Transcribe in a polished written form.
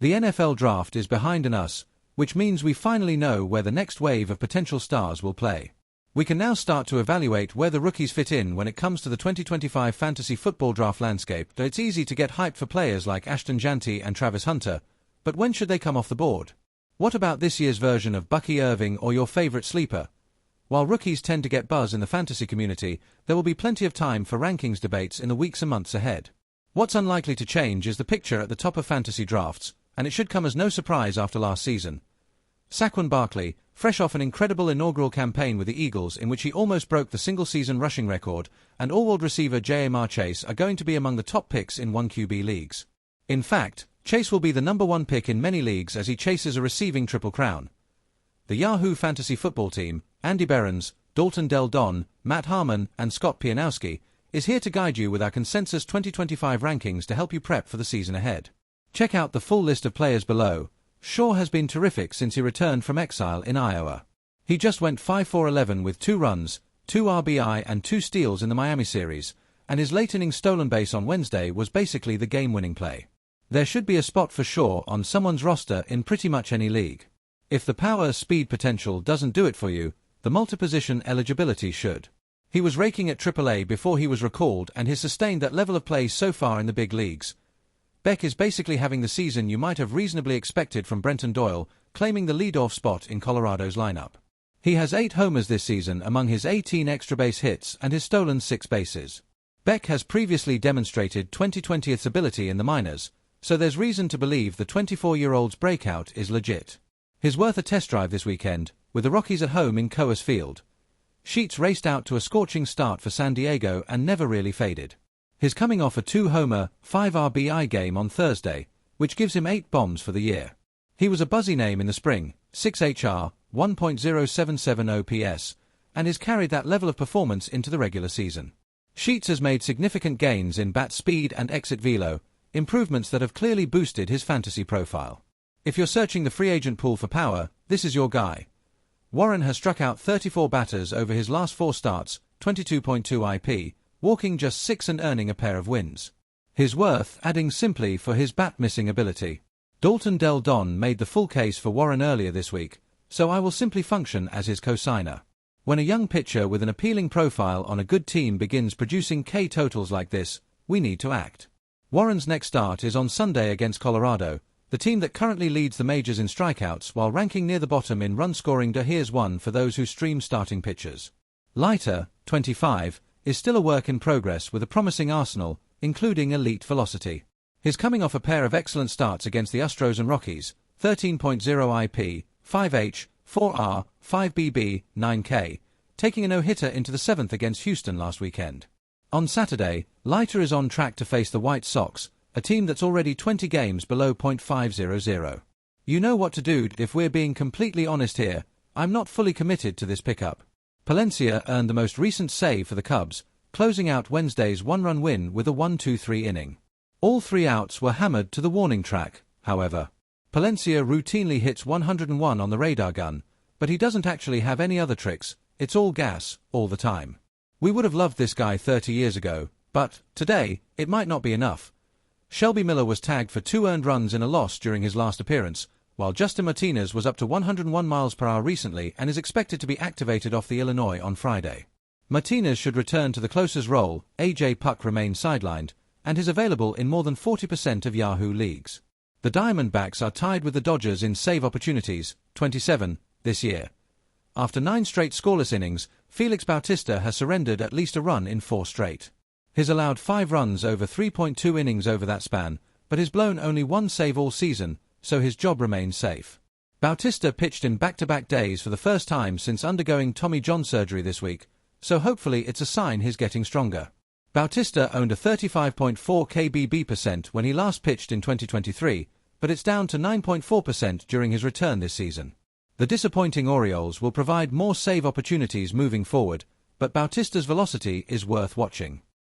The NFL draft is behind us, which means we finally know where the next wave of potential stars will play. We can now start to evaluate where the rookies fit in when it comes to the 2025 fantasy football draft landscape. It's easy to get hyped for players like Ashton Jeanty and Travis Hunter, but when should they come off the board? What about this year's version of Bucky Irving or your favorite sleeper? While rookies tend to get buzz in the fantasy community, there will be plenty of time for rankings debates in the weeks and months ahead. What's unlikely to change is the picture at the top of fantasy drafts, and it should come as no surprise after last season. Saquon Barkley, fresh off an incredible inaugural campaign with the Eagles in which he almost broke the single-season rushing record, and all-world receiver Ja'Marr Chase are going to be among the top picks in 1QB leagues. In fact, Chase will be the #1 pick in many leagues as he chases a receiving triple crown. The Yahoo Fantasy Football team, Andy Behrens, Dalton Del Don, Matt Harmon, and Scott Pianowski, is here to guide you with our consensus 2025 rankings to help you prep for the season ahead. Check out the full list of players below. Shaw has been terrific since he returned from exile in Iowa. He just went 5-for-11 with 2 runs, 2 RBI and 2 steals in the Miami series, and his late inning stolen base on Wednesday was basically the game-winning play. There should be a spot for Shaw on someone's roster in pretty much any league. If the power-speed potential doesn't do it for you, the multi-position eligibility should. He was raking at AAA before he was recalled and has sustained that level of play so far in the big leagues. Beck is basically having the season you might have reasonably expected from Brenton Doyle, claiming the leadoff spot in Colorado's lineup. He has 8 homers this season among his 18 extra base hits and has stolen 6 bases. Beck has previously demonstrated 2020's ability in the minors, so there's reason to believe the 24-year-old's breakout is legit. He's worth a test drive this weekend, with the Rockies at home in Coors Field. Sheets raced out to a scorching start for San Diego and never really faded. He's coming off a 2-homer, 5 RBI game on Thursday, which gives him 8 bombs for the year. He was a buzzy name in the spring, 6 HR, 1.077 OPS, and has carried that level of performance into the regular season. Sheets has made significant gains in bat speed and exit velo, improvements that have clearly boosted his fantasy profile. If you're searching the free agent pool for power, this is your guy. Warren has struck out 34 batters over his last 4 starts, 22.2 IP, walking just 6 and earning a pair of wins. His worth adding simply for his bat-missing ability. Dalton Del Don made the full case for Warren earlier this week, so I will simply function as his co-signer. When a young pitcher with an appealing profile on a good team begins producing K totals like this, we need to act. Warren's next start is on Sunday against Colorado, the team that currently leads the majors in strikeouts while ranking near the bottom in run-scoring. Here's one for those who stream starting pitchers. Leiter, 25, is still a work in progress with a promising arsenal, including elite velocity. He's coming off a pair of excellent starts against the Astros and Rockies, 13.0 IP, 5H, 4R, 5BB, 9K, taking a no-hitter into the 7th against Houston last weekend. On Saturday, Leiter is on track to face the White Sox, a team that's already 20 games below .500. You know what to do. If we're being completely honest here, I'm not fully committed to this pickup. Palencia earned the most recent save for the Cubs, closing out Wednesday's 1-run win with a 1-2-3 inning. All 3 outs were hammered to the warning track, however. Palencia routinely hits 101 on the radar gun, but he doesn't actually have any other tricks. It's all gas, all the time. We would have loved this guy 30 years ago, but, today, it might not be enough. Shelby Miller was tagged for 2 earned runs in a loss during his last appearance, while Justin Martinez was up to 101 miles per hour recently and is expected to be activated off the Illinois on Friday. Martinez should return to the closer's role. AJ Puck remains sidelined, and is available in more than 40% of Yahoo leagues. The Diamondbacks are tied with the Dodgers in save opportunities, 27, this year. After 9 straight scoreless innings, Felix Bautista has surrendered at least a run in 4 straight. He's allowed 5 runs over 3.2 innings over that span, but has blown only 1 save all season, so his job remains safe. Bautista pitched in back-to-back days for the first time since undergoing Tommy John surgery this week, so hopefully it's a sign he's getting stronger. Bautista owned a 35.4 kBB% when he last pitched in 2023, but it's down to 9.4% during his return this season. The disappointing Orioles will provide more save opportunities moving forward, but Bautista's velocity is worth watching.